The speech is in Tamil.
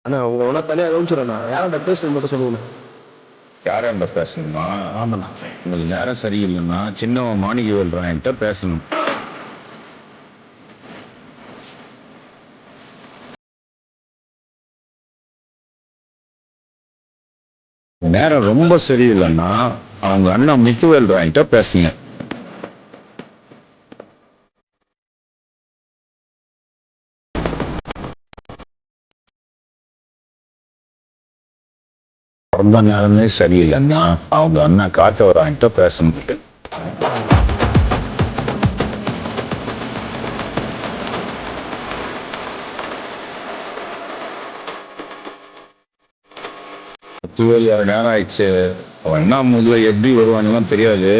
அண்ணா உங்க ஒன்றா தனியாக கவனிச்சிடண்ணா யார்கிட்ட பேசணும் மட்டும் சொல்லுங்கண்ணா. யார்கிட்ட பேசணுமா? ஆமாண்ணா. உங்களுக்கு நேரம் சரியில்லைன்னா சின்னவன் மாணிக்கவேல் என்கிட்ட பேசணும். நேரம் ரொம்ப சரியில்லைன்னா அவங்க அண்ணன் முத்துவேல் என்கிட்ட பேசுங்க. ரொம்ப நேரமே சரியில்லைன்னா அவங்க அண்ணன் காத்தவரான்கிட்ட பேசணும். முத்துவேல் நேரம் ஆயிடுச்சு. அவன் என்ன முதல்ல எப்படி வருவானுலாம் தெரியாது.